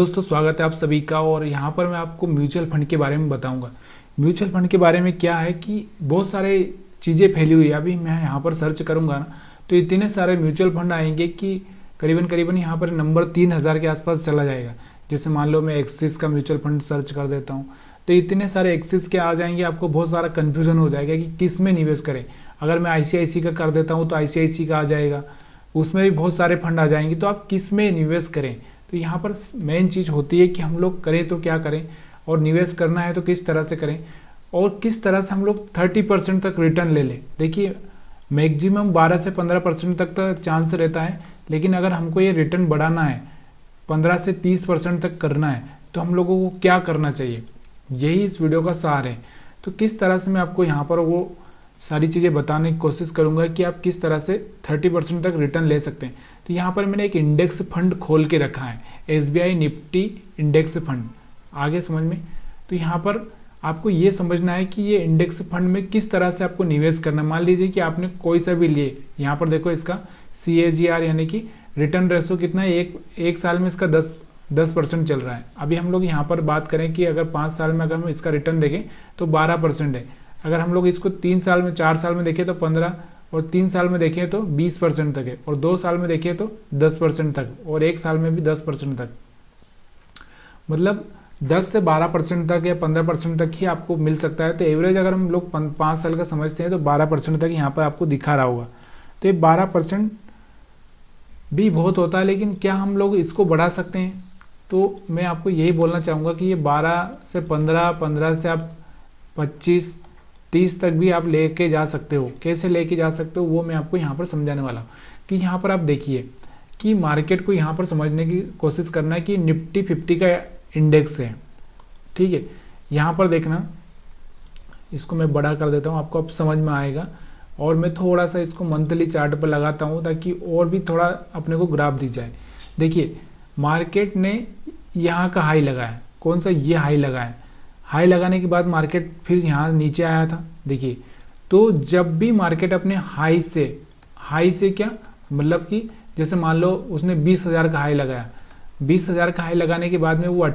दोस्तों स्वागत है आप सभी का। और यहाँ पर मैं आपको म्यूचुअल फंड के बारे में बताऊंगा। म्यूचुअल फंड के बारे में क्या है कि बहुत सारे चीज़ें फैली हुई है। अभी मैं यहाँ पर सर्च करूँगा ना तो इतने सारे म्यूचुअल फंड आएंगे कि करीबन करीबन यहाँ पर नंबर 3000 के आसपास चला जाएगा। जैसे मान लो मैं एक्सिस का म्यूचुअल फंड सर्च कर देता हूँ तो इतने सारे एक्सिस के आ जाएंगे, आपको बहुत सारा कन्फ्यूजन हो जाएगा कि किस में निवेश करें। अगर मैं ICICI का कर देता हूँ तो ICICI का आ जाएगा, उसमें भी बहुत सारे फंड आ जाएंगे। तो आप किस में निवेश करें, तो यहाँ पर मेन चीज़ होती है कि हम लोग करें तो क्या करें और निवेश करना है तो किस तरह से करें और किस तरह से हम लोग 30% तक रिटर्न ले लें। देखिए मैक्सिमम 12 से 15% तक तो चांस रहता है, लेकिन अगर हमको ये रिटर्न बढ़ाना है 15 से 30% तक करना है तो हम लोगों को क्या करना चाहिए, यही इस वीडियो का सार है। तो किस तरह से मैं आपको यहाँ पर वो सारी चीज़ें बताने की कोशिश करूंगा कि आप किस तरह से 30% तक रिटर्न ले सकते हैं। तो यहाँ पर मैंने एक इंडेक्स फंड खोल के रखा है, SBI निफ्टी इंडेक्स फंड। आगे समझ में, तो यहाँ पर आपको ये समझना है कि ये इंडेक्स फंड में किस तरह से आपको निवेश करना है। मान लीजिए कि आपने कोई सा भी लिए, यहाँ पर देखो इसका CAGR यानी कि रिटर्न रेशो कितना है, एक साल में इसका 10% चल रहा है। अभी हम लोग यहाँ पर बात करें कि अगर 5 साल में अगर हम इसका रिटर्न देखें तो 12% है। अगर हम लोग इसको 3 साल में 4 साल में देखें तो 15, और 3 साल में देखें तो 20% तक है, और 2 साल में देखें तो 10% तक, और 1 साल में भी 10% तक। मतलब 10 से 12% तक या 15% तक ही आपको मिल सकता है। तो एवरेज अगर हम लोग 5 साल का समझते हैं तो 12% तक यहाँ पर आपको दिखा रहा होगा। तो ये 12% भी बहुत होता है, लेकिन क्या हम लोग इसको बढ़ा सकते हैं? तो मैं आपको यही बोलना चाहूँगा कि ये 12 से 15, 15 से आप 25, 30 तक भी आप लेके जा सकते हो। कैसे लेके जा सकते हो वो मैं आपको यहाँ पर समझाने वाला हूँ। कि यहाँ पर आप देखिए कि मार्केट को यहाँ पर समझने की कोशिश करना है कि निफ्टी 50 का इंडेक्स है, ठीक है। यहाँ पर देखना, इसको मैं बड़ा कर देता हूँ, आपको अब समझ में आएगा। और मैं थोड़ा सा इसको मंथली चार्ट पर लगाता हूँ ताकि और भी थोड़ा अपने को ग्राफ दिख जाए। देखिए मार्केट ने यहाँ का हाई लगाया, कौन सा, ये हाई लगाया। हाई लगाने के बाद मार्केट फिर यहाँ नीचे आया था। देखिए तो जब भी मार्केट अपने हाई से क्या मतलब कि जैसे मान लो उसने 20,000 का हाई लगाया, 20,000 का हाई लगाने के बाद में वो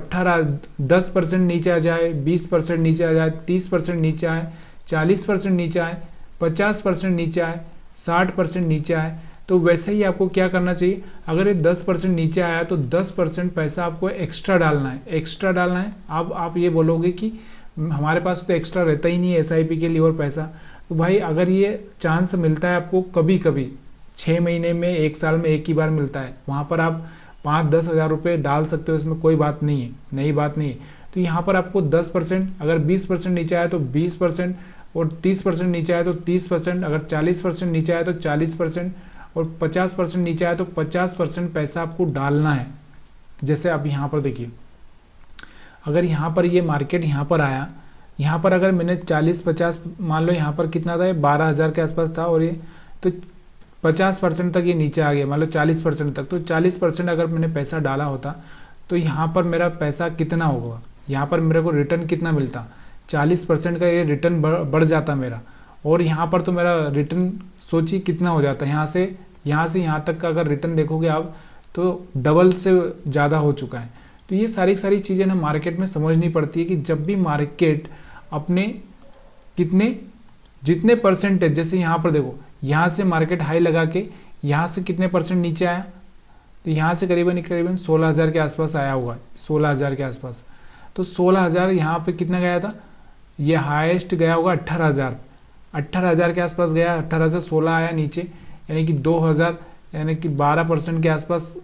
10% नीचे आ जाए, 20% नीचे आ जाए, 30% नीचे आए, 40% नीचे आए, 50% नीचे आए, 60% नीचे आए, तो वैसे ही आपको क्या करना चाहिए। अगर ये 10% नीचे आया तो 10% पैसा आपको एक्स्ट्रा डालना है। अब आप ये बोलोगे कि हमारे पास तो एक्स्ट्रा रहता ही नहीं है SIP के लिए और पैसा। तो भाई अगर ये चांस मिलता है आपको कभी कभी 6 महीने में, 1 साल में एक ही बार मिलता है, वहाँ पर आप 5-10 हज़ार रुपये डाल सकते हो, इसमें कोई बात नहीं है, नई बात नहीं है। तो यहाँ पर आपको 10%, अगर 20% नीचे आया तो 20%, और 30% नीचे आया तो 30%, अगर 40% नीचे आया तो 40%, और 50% नीचे आया तो 50% पैसा आपको डालना है। जैसे अब यहाँ पर देखिए, अगर यहाँ पर ये मार्केट यहाँ पर आया, यहाँ पर अगर मैंने 40-50 मान लो, यहाँ पर कितना था, 12,000 के आसपास था, और ये तो 50% तक ये नीचे आ गया, मान लो 40% तक। तो 40% अगर मैंने पैसा डाला होता तो यहाँ पर मेरा पैसा कितना होगा, यहाँ पर मेरे को रिटर्न कितना मिलता, 40% का ये रिटर्न बढ़ जाता मेरा। और यहाँ पर तो मेरा रिटर्न सोचिए कितना हो जाता है, यहाँ से यहाँ तक का अगर रिटर्न देखोगे आप तो डबल से ज़्यादा हो चुका है। तो ये सारी चीज़ें ना मार्केट में समझनी पड़ती है कि जब भी मार्केट अपने जितने परसेंटेज, जैसे यहाँ पर देखो, यहाँ से मार्केट हाई लगा के यहाँ से कितने % नीचे आया, तो यहाँ से करीबन 16,000 के आसपास आया होगा, 16,000 के आसपास। तो 16,000 यहाँ पे कितना गया था, ये हाईएस्ट गया होगा 18,000 के आसपास गया, 18 से 16 आया नीचे, यानी कि 2,000, यानी कि 12% के आसपास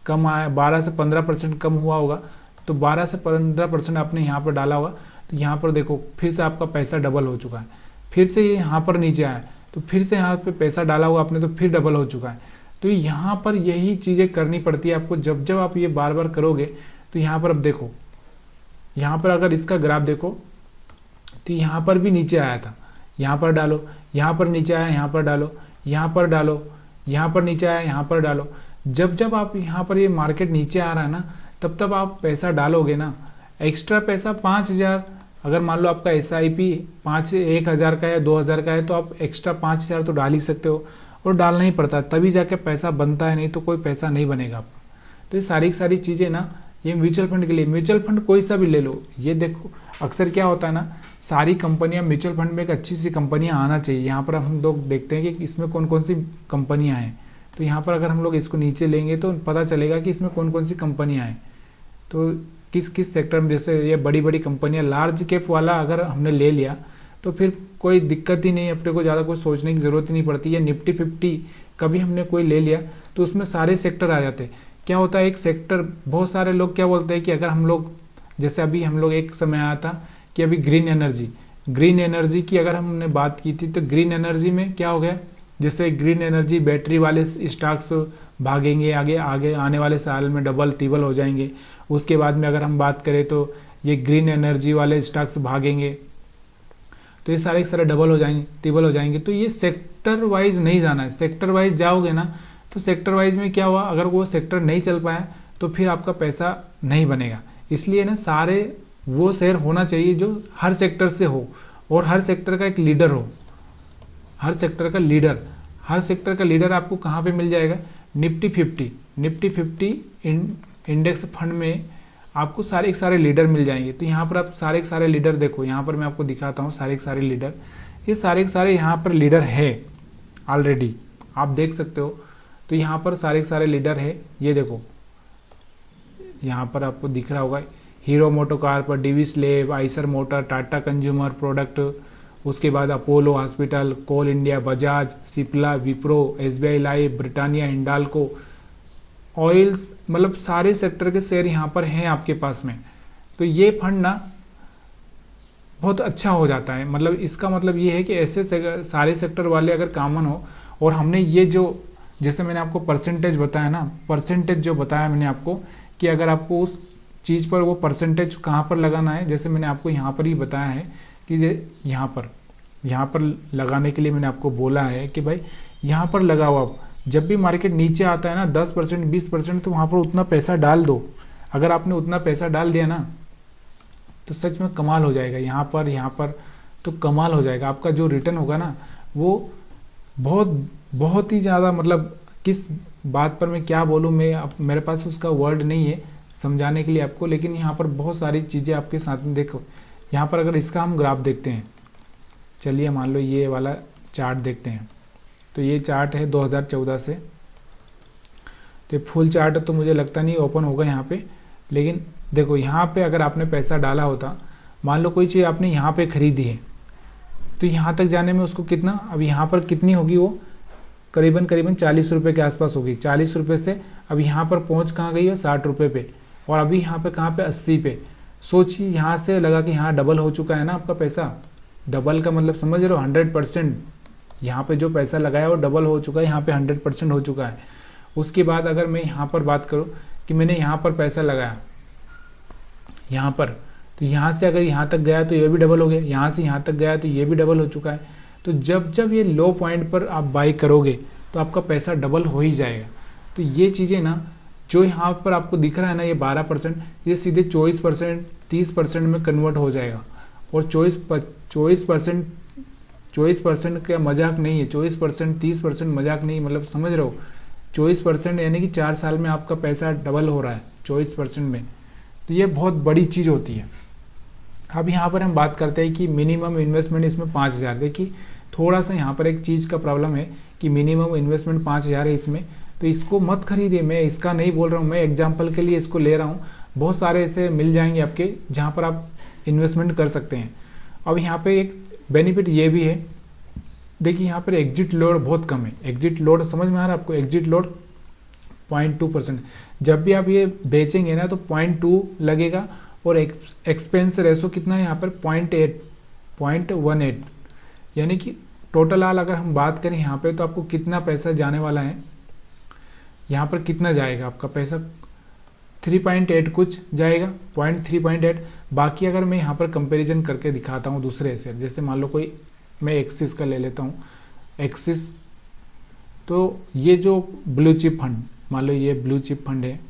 कम आया, 12 से 15% कम हुआ होगा। तो 12 से 15% आपने यहाँ पर डाला होगा, तो यहाँ पर देखो फिर से आपका पैसा डबल हो चुका है। फिर से ये यहाँ पर नीचे आया तो फिर से यहाँ पे पैसा डाला होगा आपने, तो फिर डबल हो चुका है। तो यहाँ पर यही चीज़ें करनी पड़ती है आपको। जब आप ये बार बार करोगे तो यहाँ पर अब देखो, यहाँ पर अगर इसका ग्राफ देखो तो यहाँ पर भी नीचे आया था, यहाँ पर डालो, यहाँ पर नीचे आया, यहाँ पर डालो, यहाँ पर डालो, यहाँ पर नीचे आया, यहाँ पर डालो। जब आप यहाँ पर ये मार्केट नीचे आ रहा है ना, तब आप पैसा डालोगे ना, एक्स्ट्रा पैसा 5,000, अगर मान लो आपका SIP 1,000 का या 2,000 का है तो आप एक्स्ट्रा 5,000 तो डाल ही सकते हो, और डालना ही पड़ता है, तभी जाके पैसा बनता है, नहीं तो कोई पैसा नहीं बनेगा आपका। तो ये सारी चीज़ें ना ये म्यूचुअल फंड के लिए, म्यूचुअल फंड कोई सा भी ले लो। ये देखो अक्सर क्या होता है ना, सारी कंपनियां म्यूचुअल फंड में एक अच्छी सी कंपनियां आना चाहिए। यहाँ पर हम लोग देखते हैं कि इसमें कौन कौन सी कंपनियां हैं। तो यहाँ पर अगर हम लोग इसको नीचे लेंगे तो पता चलेगा कि इसमें कौन कौन सी कंपनियां हैं, तो किस किस सेक्टर में। जैसे ये बड़ी बड़ी कंपनियां, लार्ज कैप वाला अगर हमने ले लिया तो फिर कोई दिक्कत ही नहीं, अपने को ज़्यादा कुछ सोचने की ज़रूरत ही नहीं पड़ती। या निफ्टी 50 कभी हमने कोई ले लिया तो उसमें सारे सेक्टर आ जाते हैं। क्या होता है, एक सेक्टर, बहुत सारे लोग क्या बोलते हैं कि अगर हम लोग, जैसे अभी हम लोग एक समय आया था कि अभी ग्रीन एनर्जी की अगर हमने बात की थी, तो ग्रीन एनर्जी में क्या हो गया, जैसे ग्रीन एनर्जी बैटरी वाले स्टॉक्स भागेंगे, आगे आगे आने वाले साल में डबल तिबल हो जाएंगे। उसके बाद में अगर हम बात करें तो ये ग्रीन एनर्जी वाले स्टॉक्स भागेंगे, तो ये सारे के सारे डबल हो जाएंगे, तिबल हो जाएंगे। तो ये सेक्टर वाइज नहीं जाना है। सेक्टर वाइज जाओगे ना तो सेक्टर वाइज में क्या हुआ, अगर वो सेक्टर नहीं चल पाया तो फिर आपका पैसा नहीं बनेगा। इसलिए ना सारे वो शेयर होना चाहिए जो हर सेक्टर से हो और हर सेक्टर का एक लीडर हो। हर सेक्टर का लीडर आपको कहाँ पे मिल जाएगा, निफ्टी 50 इंडेक्स फंड में आपको सारे के सारे लीडर मिल जाएंगे। तो यहाँ पर आप सारे के सारे लीडर देखो, यहाँ पर मैं आपको दिखाता हूँ सारे के सारे लीडर। ये सारे के सारे यहाँ पर लीडर है ऑलरेडी, आप देख सकते हो। तो यहाँ पर सारे के सारे लीडर है। ये देखो यहाँ पर आपको दिख रहा होगा, हीरो मोटोकार पर Divi's lab, Eicher motor, Tata consumer product, उसके बाद Apollo hospital, coal India, Bajaj, Cipla, Wipro, SBI life, Britannia, Hindalco, oils, मतलब सारे सेक्टर के शेयर यहाँ पर हैं आपके पास में। तो ये फंड ना बहुत अच्छा हो जाता है। मतलब इसका मतलब ये है कि ऐसे सारे सेक्टर वाले अगर कॉमन हो, और हमने ये जो, जैसे मैंने आपको परसेंटेज बताया ना, परसेंटेज जो बताया मैंने आपको कि अगर आपको उस चीज़ पर वो परसेंटेज कहाँ पर लगाना है, जैसे मैंने आपको यहाँ पर ही बताया है कि यहाँ पर लगाने के लिए मैंने आपको बोला है कि भाई यहाँ पर लगाओ। आप जब भी मार्केट नीचे आता है ना 10% 20%, तो वहाँ पर उतना पैसा डाल दो। अगर आपने उतना पैसा डाल दिया ना तो सच में कमाल हो जाएगा। यहाँ पर तो कमाल हो जाएगा। आपका जो रिटर्न होगा ना वो बहुत ही ज़्यादा, मतलब किस बात पर मैं क्या बोलूँ, मेरे पास उसका वर्ड नहीं है समझाने के लिए आपको। लेकिन यहाँ पर बहुत सारी चीज़ें आपके साथ में देखो। यहाँ पर अगर इसका हम ग्राफ देखते हैं, चलिए मान लो ये वाला चार्ट देखते हैं, तो ये चार्ट है 2014 से। तो फुल चार्ट तो मुझे लगता नहीं ओपन होगा यहाँ पे, लेकिन देखो यहाँ पे अगर आपने पैसा डाला होता, मान लो कोई चीज़ आपने यहाँ पे खरीदी है, तो यहाँ तक जाने में उसको कितना, अब यहाँ पर कितनी होगी, वो करीबन 40 रुपये के आसपास होगी। 40 रुपये से अब यहाँ पर पहुँच कहाँ गई है, 60 रुपये पे, और अभी यहाँ पे कहाँ पे 80 पे। सोचिए यहाँ से लगा कि यहाँ डबल हो चुका है ना आपका पैसा। डबल का मतलब समझ रहे हो, 100%। यहाँ पे जो पैसा लगाया वो डबल हो चुका है, यहाँ पे 100% हो चुका है। उसके बाद अगर मैं यहाँ पर बात करूँ कि मैंने यहाँ पर पैसा लगाया यहाँ पर, तो यहाँ से अगर यहाँ तक गया तो ये भी डबल हो गया, यहाँ से यहाँ तक गया तो ये भी डबल हो चुका है। तो जब ये लो पॉइंट पर आप बाई करोगे तो आपका पैसा डबल हो ही जाएगा। तो ये चीज़ें ना जो यहाँ पर आपको दिख रहा है ना, ये 12%, ये सीधे 24% 30% में कन्वर्ट हो जाएगा। और 24% का मजाक नहीं है, 24% 30% मजाक नहीं, मतलब समझ रहे हो, 24% यानी कि 4 साल में आपका पैसा डबल हो रहा है 24% में। तो ये बहुत बड़ी चीज़ होती है। अब यहाँ पर हम बात करते हैं कि मिनिमम इन्वेस्टमेंट इसमें 5,000। देखिए थोड़ा सा यहाँ पर एक चीज़ का प्रॉब्लम है कि मिनिमम इन्वेस्टमेंट 5,000 है इसमें, तो इसको मत खरीदिए। मैं इसका नहीं बोल रहा हूँ, मैं एग्जाम्पल के लिए इसको ले रहा हूँ। बहुत सारे ऐसे मिल जाएंगे आपके जहाँ पर आप इन्वेस्टमेंट कर सकते हैं। अब यहाँ पे एक बेनिफिट ये भी है, देखिए यहाँ पर एग्जिट लोड बहुत कम है। एग्जिट लोड समझ में आ रहा है आपको, एग्जिट लोड 0.2%। जब भी आप ये बेचेंगे ना तो 0.2 लगेगा, और एक्सपेंस रेशो कितना है यहाँ पर 0.18, यानी कि टोटल आल अगर हम बात करें यहाँ पे तो आपको कितना पैसा जाने वाला है, यहाँ पर कितना जाएगा आपका पैसा, 3.8 कुछ जाएगा, 3.8। बाकी अगर मैं यहाँ पर कंपैरिजन करके दिखाता हूँ दूसरे से, जैसे मान लो कोई मैं एक्सिस का ले लेता हूँ, एक्सिस, तो ये जो ब्लू चिप फंड, मान लो ये ब्लू चिप फंड है,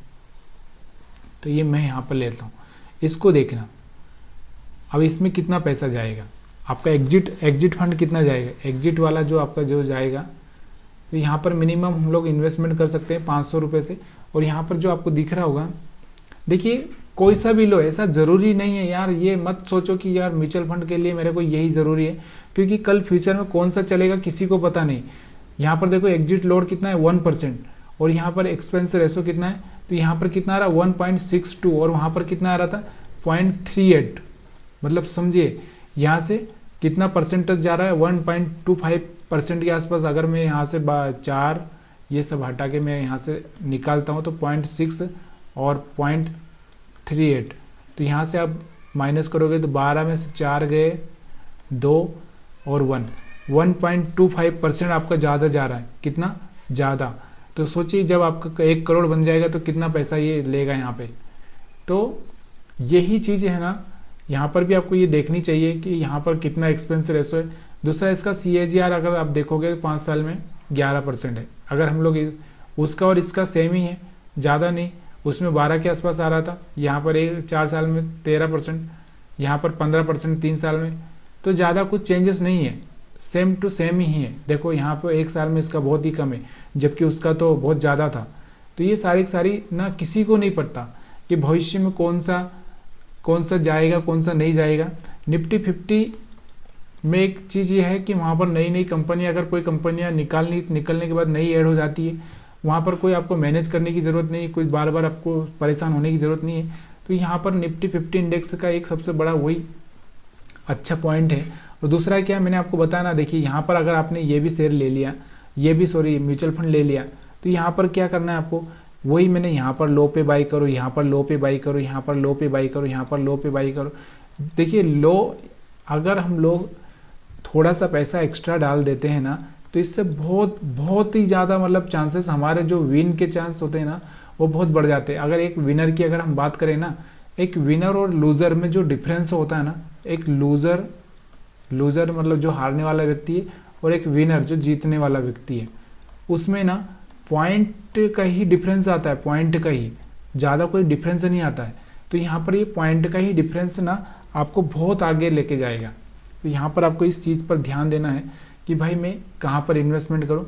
तो ये मैं यहाँ पर लेता हूँ, इसको देखना। अब इसमें कितना पैसा जाएगा आपका, एग्जिट फंड कितना जाएगा, एग्जिट वाला जो आपका जो जाएगा, तो यहाँ पर मिनिमम हम लोग इन्वेस्टमेंट कर सकते हैं 500 रुपये से। और यहाँ पर जो आपको दिख रहा होगा देखिए कोई सा भी लो, ऐसा ज़रूरी नहीं है यार, ये मत सोचो कि यार म्यूचुअल फंड के लिए मेरे को यही ज़रूरी है, क्योंकि कल फ्यूचर में कौन सा चलेगा किसी को पता नहीं। यहाँ पर देखो एग्जिट लोड कितना है 1%, और यहाँ पर एक्सपेंस रेशो कितना है, तो यहाँ पर कितना आ रहा है 1.62, और वहाँ पर कितना आ रहा था 0.38। मतलब समझिए यहाँ से कितना परसेंटेज जा रहा है 1.25% के आसपास। अगर मैं यहाँ से 4 ये सब हटा के मैं यहाँ से निकालता हूँ तो 0.6 और 0.38, तो यहाँ से आप माइनस करोगे तो 12 में से 4 गए 2 और 1.25% आपका ज़्यादा जा रहा है। कितना ज़्यादा, तो सोचिए जब आपका 1 करोड़ बन जाएगा तो कितना पैसा ये लेगा यहाँ पे। तो यही चीज़ है ना, यहाँ पर भी आपको ये देखनी चाहिए कि यहाँ पर कितना एक्सपेंस रेशो है। दूसरा इसका CAGR अगर आप देखोगे 5 साल में 11% है। अगर हम लोग उसका और इसका सेम ही है, ज़्यादा नहीं, उसमें 12 के आसपास आ रहा था, यहाँ पर 4 साल में 13%, यहाँ पर 15% 3 साल में, तो ज़्यादा कुछ चेंजेस नहीं है, सेम टू सेम ही है। देखो यहाँ पर 1 साल में इसका बहुत ही कम है, जबकि उसका तो बहुत ज़्यादा था। तो ये सारी ना किसी को नहीं पता कि भविष्य में कौन सा जाएगा कौन सा नहीं जाएगा। निफ्टी 50 में एक चीज़ ये है कि वहाँ पर नई कंपनियाँ, अगर कोई कंपनियाँ निकलने के बाद नई ऐड हो जाती है, वहाँ पर कोई आपको मैनेज करने की ज़रूरत नहीं, कोई बार बार आपको परेशान होने की ज़रूरत नहीं है। तो यहाँ पर निफ्टी 50 इंडेक्स का एक सबसे बड़ा वही अच्छा पॉइंट है। और दूसरा क्या मैंने आपको बताया ना, देखिए यहाँ पर अगर आपने ये भी शेयर ले लिया, म्यूचुअल फंड ले लिया, तो यहाँ पर क्या करना है आपको, वही मैंने यहाँ पर लो पे बाई करो, यहाँ पर लो पे बाई करो, यहाँ पर लो पे बाई करो, यहाँ पर लो पे बाई करो। देखिए लो, अगर हम लोग थोड़ा सा पैसा एक्स्ट्रा डाल देते हैं ना, तो इससे बहुत ही ज़्यादा मतलब चांसेस, हमारे जो विन के चांस होते हैं ना वो बहुत बढ़ जाते हैं। अगर एक विनर की अगर हम बात करें ना, एक विनर और लूज़र में जो डिफरेंस होता है ना, एक लूज़र मतलब जो हारने वाला व्यक्ति है, और एक विनर जो जीतने वाला व्यक्ति है, उसमें ना पॉइंट का ही डिफरेंस आता है, पॉइंट का ही, ज़्यादा कोई डिफरेंस नहीं आता है। तो यहाँ पर ये पॉइंट का ही डिफरेंस ना आपको बहुत आगे लेके जाएगा। तो यहाँ पर आपको इस चीज़ पर ध्यान देना है कि भाई मैं कहाँ पर इन्वेस्टमेंट करूँ।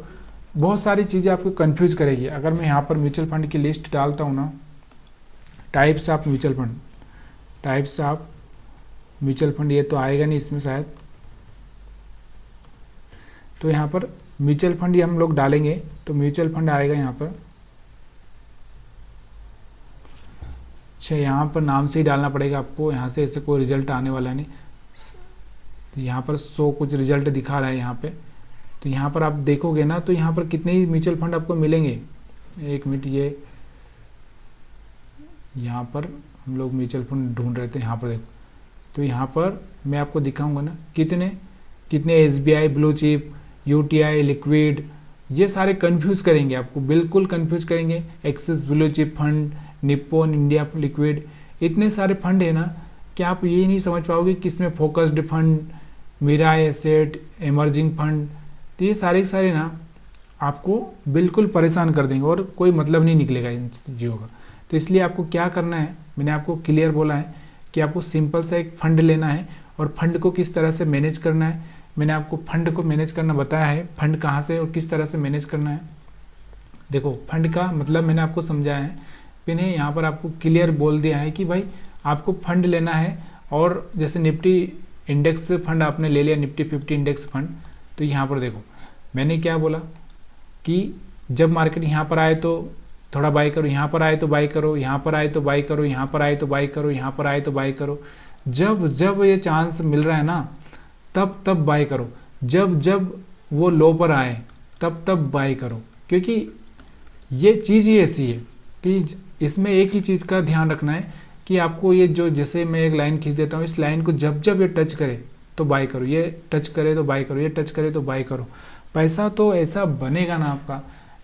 बहुत सारी चीज़ें आपको कंफ्यूज करेगी। अगर मैं यहाँ पर म्यूचुअल फंड की लिस्ट डालता हूँ ना, टाइप्स ऑफ म्यूचुअल फंड, ये तो आएगा नहीं इसमें शायद, तो यहाँ पर म्यूचुअल फंड ही हम लोग डालेंगे तो म्यूचुअल फंड आएगा यहाँ पर। अच्छा, यहाँ पर नाम से ही डालना पड़ेगा आपको, यहाँ से ऐसे कोई रिजल्ट आने वाला नहीं। तो यहाँ पर कुछ रिजल्ट दिखा रहा है यहाँ पे, तो यहाँ पर आप देखोगे ना, तो यहाँ पर कितने ही म्यूचुअल फंड आपको मिलेंगे। 1 मिनट, ये यहाँ पर हम लोग म्यूचुअल फंड ढूंढ रहे थे, यहाँ पर देखो, तो यहाँ पर मैं आपको दिखाऊंगा ना कितने SBI blue chip, UTI liquid, ये सारे कंफ्यूज करेंगे आपको, बिल्कुल कंफ्यूज करेंगे। Axis blue chip fund, Nippon India liquid, इतने सारे फंड है ना कि आप ये नहीं समझ पाओगे किसमें focused fund, Mirae Asset, emerging fund, तो ये सारे ना आपको बिल्कुल परेशान कर देंगे और कोई मतलब नहीं निकलेगा इन चीज़ों का। तो इसलिए आपको क्या करना है, मैंने आपको क्लियर बोला है कि आपको सिंपल सा एक फंड लेना है, और फंड को किस तरह से मैनेज करना है मैंने आपको फंड को मैनेज करना बताया है। फंड कहाँ से और किस तरह से मैनेज करना है, देखो फंड का मतलब मैंने आपको समझाया है, मैंने यहाँ पर आपको क्लियर बोल दिया है कि भाई आपको फंड लेना है। और जैसे निफ्टी इंडेक्स फंड आपने ले लिया, निफ्टी 50 इंडेक्स फंड, तो यहाँ पर देखो मैंने क्या बोला कि जब मार्केट यहाँ पर आए तो थोड़ा बाई करो, यहाँ पर आए तो बाई करो, यहाँ पर आए तो बाई करो, यहाँ पर आए तो बाई करो, यहाँ पर आए तो बाई करो। जब ये चांस मिल रहा है ना तब बाई करो, जब वो लो पर आए तब बाई करो, क्योंकि ये चीज़ ही ऐसी है कि इसमें एक ही चीज़ का ध्यान रखना है कि आपको ये जो, जैसे मैं एक लाइन खींच देता हूँ, इस लाइन को जब ये टच करे तो बाई करो, ये टच करे तो बाई करो, ये टच करे तो बाई करो। पैसा तो ऐसा बनेगा ना आपका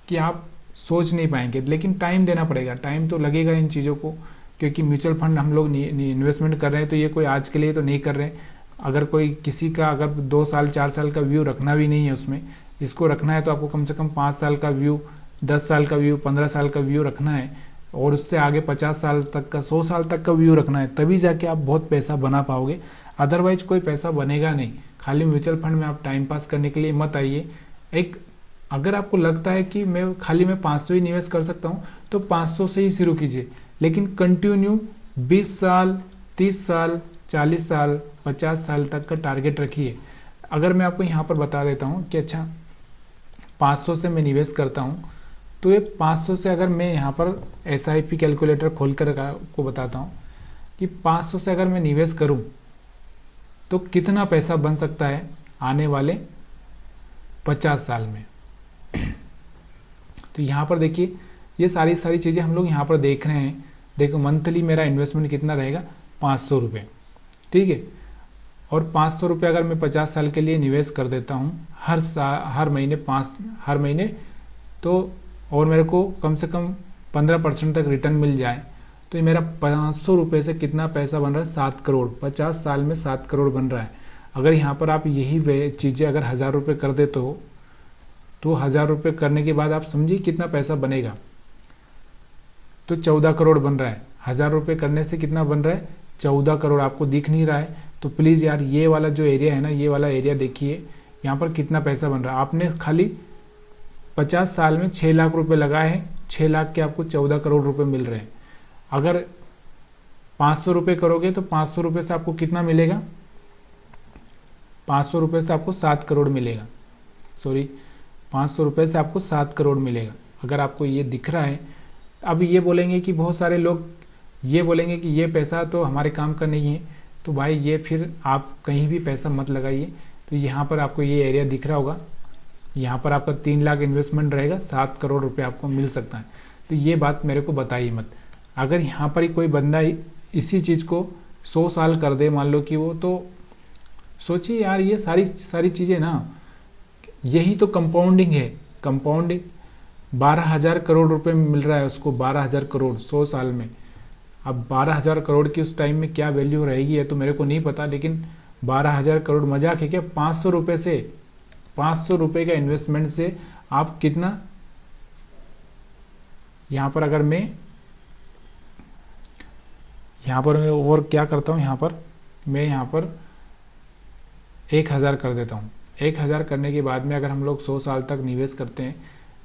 कि आप सोच नहीं पाएंगे, लेकिन टाइम देना पड़ेगा, टाइम तो लगेगा इन चीज़ों को, क्योंकि म्यूचुअल फंड हम लोग इन्वेस्टमेंट कर रहे हैं तो ये कोई आज के लिए तो नहीं कर रहे हैं। अगर कोई किसी का अगर 2 साल 4 साल का व्यू रखना भी नहीं है, उसमें इसको रखना है तो आपको कम से कम 5 साल का व्यू, 10 साल का व्यू, 15 साल का व्यू रखना है, और उससे आगे 50 साल तक का, 100 साल तक का व्यू रखना है, तभी जाके आप बहुत पैसा बना पाओगे। अदरवाइज कोई पैसा बनेगा नहीं। खाली म्यूचुअल फंड में आप टाइम पास करने के लिए मत आइए। अगर आपको लगता है कि मैं 500 ही निवेश कर सकता हूँ तो 500 से ही शुरू कीजिए, लेकिन कंटिन्यू 20 साल, 30 साल, 40 साल, 50 साल तक का टारगेट रखिए। अगर मैं आपको यहाँ पर बता देता हूँ कि अच्छा 500 से मैं निवेश करता हूँ, तो ये 500 से अगर मैं यहाँ पर SIP कैलकुलेटर खोल कर आपको बताता हूँ कि 500 से अगर मैं निवेश करूँ तो कितना पैसा बन सकता है आने वाले 50 साल में। तो यहाँ पर देखिए ये सारी चीज़ें हम लोग यहाँ पर देख रहे हैं। देखो मंथली मेरा इन्वेस्टमेंट कितना रहेगा, 500 रुपये, ठीक है। और 500 रुपये अगर मैं 50 साल के लिए निवेश कर देता हूँ हर महीने तो, और मेरे को कम से कम 15% तक रिटर्न मिल जाए, तो ये मेरा 500 रुपये से कितना पैसा बन रहा है, 7 करोड़। 50 साल में 7 करोड़ बन रहा है। अगर यहाँ पर आप यही चीज़ें अगर 1000 रुपये कर देते हो तो 1000 रुपये करने के बाद आप समझिए कितना पैसा बनेगा, तो 14 करोड़ बन रहा है। 1000 रुपये करने से कितना बन रहा है, 14 करोड़। आपको दिख नहीं रहा है तो प्लीज़ यार ये वाला जो एरिया है ना, ये वाला एरिया देखिए यहाँ पर कितना पैसा बन रहा है। आपने खाली 50 साल में 6 लाख रुपए लगाए हैं, 6 लाख के आपको 14 करोड़ रुपए मिल रहे हैं। अगर 500 रुपये करोगे तो 500 रुपये से आपको कितना मिलेगा, 500 रुपये से आपको 7 करोड़ मिलेगा। 500 रुपये से आपको 7 करोड़ मिलेगा। अगर आपको ये दिख रहा है, अब ये बोलेंगे कि बहुत सारे लोग ये बोलेंगे कि ये पैसा तो हमारे काम का नहीं है, तो भाई ये फिर आप कहीं भी पैसा मत लगाइए। तो यहाँ पर आपको ये एरिया दिख रहा होगा, यहाँ पर आपका 3 लाख इन्वेस्टमेंट रहेगा, 7 करोड़ रुपए आपको मिल सकता है। तो ये बात मेरे को बताइए मत। अगर यहाँ पर ही कोई बंदा इसी चीज़ को 100 साल कर दे, मान लो कि वो, तो सोचिए यार ये सारी चीज़ें ना, यही तो कंपाउंडिंग है। कंपाउंडिंग 12,000 करोड़ रुपए मिल रहा है उसको, 12,000 करोड़ 100 साल में। अब 12,000 करोड़ की उस टाइम में क्या वैल्यू रहेगी है तो मेरे को नहीं पता, लेकिन 12,000 करोड़ मजाक है क्या। 500 रुपये से, 500 रुपये का इन्वेस्टमेंट से आप कितना, यहाँ पर अगर मैं और क्या करता हूँ, मैं यहाँ पर 1000 कर देता हूँ। 1000 करने के बाद में अगर हम लोग 100 साल तक निवेश करते हैं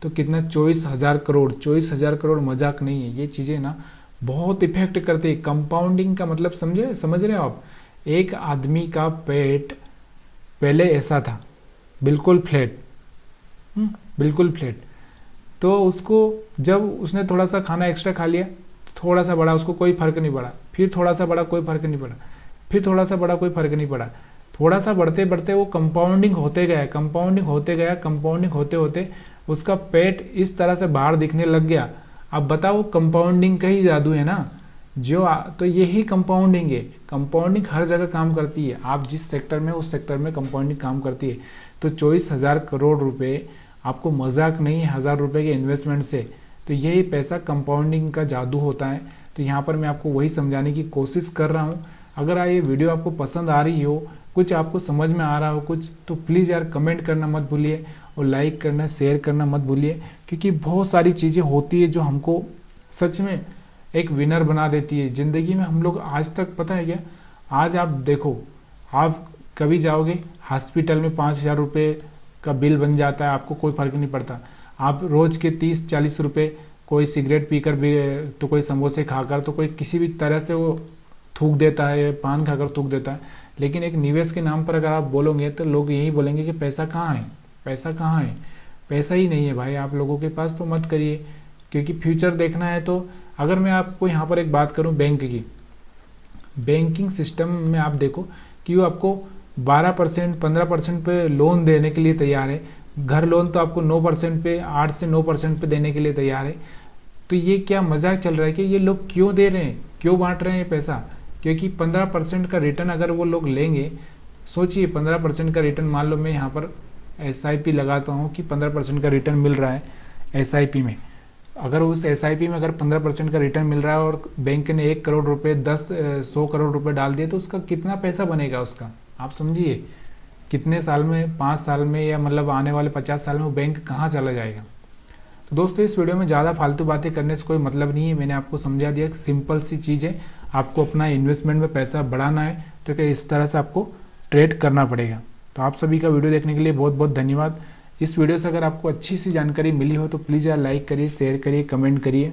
तो कितना, 24,000 करोड़। 24,000 करोड़ मजाक नहीं है। ये चीज़ें ना बहुत इफेक्ट करती है। कंपाउंडिंग का मतलब समझ रहे हो आप। एक आदमी का पेट पहले ऐसा था, बिल्कुल फ्लैट, बिल्कुल फ्लैट। तो उसको जब उसने थोड़ा सा खाना एक्स्ट्रा खा लिया, थोड़ा सा बड़ा, उसको कोई फर्क नहीं पड़ा। फिर थोड़ा सा बड़ा, कोई फर्क नहीं पड़ा। फिर थोड़ा सा बड़ा, कोई फर्क नहीं पड़ा। थोड़ा सा बढ़ते बढ़ते वो कंपाउंडिंग होते गया, कंपाउंडिंग होते होते उसका पेट इस तरह से बाहर दिखने लग गया। अब बताओ, कंपाउंडिंग का ही जादू है ना तो यही कंपाउंडिंग है। कंपाउंडिंग हर जगह काम करती है। आप जिस सेक्टर में, उस सेक्टर में कंपाउंडिंग काम करती है। तो 24,000 करोड़ रुपए आपको मजाक नहीं है, 1000 रुपये के इन्वेस्टमेंट से। तो यही पैसा कंपाउंडिंग का जादू होता है। तो यहाँ पर मैं आपको वही समझाने की कोशिश कर रहा हूँ। अगर ये वीडियो आपको पसंद आ रही हो, कुछ आपको समझ में आ रहा हो कुछ, तो प्लीज़ यार कमेंट करना मत भूलिए और लाइक करना, शेयर करना मत भूलिए, क्योंकि बहुत सारी चीज़ें होती है जो हमको सच में एक विनर बना देती है ज़िंदगी में। हम लोग आज तक, पता है क्या, आज आप देखो, आप कभी जाओगे हॉस्पिटल में 5,000 रुपये का बिल बन जाता है, आपको कोई फर्क नहीं पड़ता। आप रोज़ के 30-40 रुपये, कोई सिगरेट पीकर भी, तो कोई समोसे खाकर, तो कोई किसी भी तरह से वो थूक देता है, पान खाकर थूक देता है। लेकिन एक निवेश के नाम पर अगर आप बोलोगे तो लोग यही बोलेंगे कि पैसा कहाँ है, पैसा कहाँ है। पैसा ही नहीं है भाई आप लोगों के पास, तो मत करिए, क्योंकि फ्यूचर देखना है। तो अगर मैं आपको यहाँ पर एक बात करूँ बैंक की, बैंकिंग सिस्टम में आप देखो कि वो आपको 12% 15% पे लोन देने के लिए तैयार है। घर लोन तो आपको 9% पे, 8 से 9% पे देने के लिए तैयार है। तो ये क्या मजाक चल रहा है कि ये लोग क्यों दे रहे हैं, क्यों बांट रहे हैं पैसा? क्योंकि 15% का रिटर्न अगर वो लोग लेंगे, सोचिए 15% का रिटर्न, मान लो मैं यहाँ पर SIP लगाता हूँ कि 15% का रिटर्न मिल रहा है SIP में। अगर उस SIP में अगर 15% का रिटर्न मिल रहा है और बैंक ने 1 करोड़ रुपये 100 करोड़ रुपये डाल दिए, तो उसका कितना पैसा बनेगा उसका, आप समझिए। कितने साल में, 5 साल में, या मतलब आने वाले 50 साल में वो बैंक कहाँ चला जाएगा। तो दोस्तों इस वीडियो में ज़्यादा फालतू बातें करने से कोई मतलब नहीं है। मैंने आपको समझा दिया, सिंपल सी चीज़ है। आपको अपना इन्वेस्टमेंट में पैसा बढ़ाना है तो क्या इस तरह से आपको ट्रेड करना पड़ेगा। तो आप सभी का वीडियो देखने के लिए बहुत बहुत धन्यवाद। इस वीडियो से अगर आपको अच्छी सी जानकारी मिली हो तो प्लीज़ यार लाइक करिए, शेयर करिए, कमेंट करिए।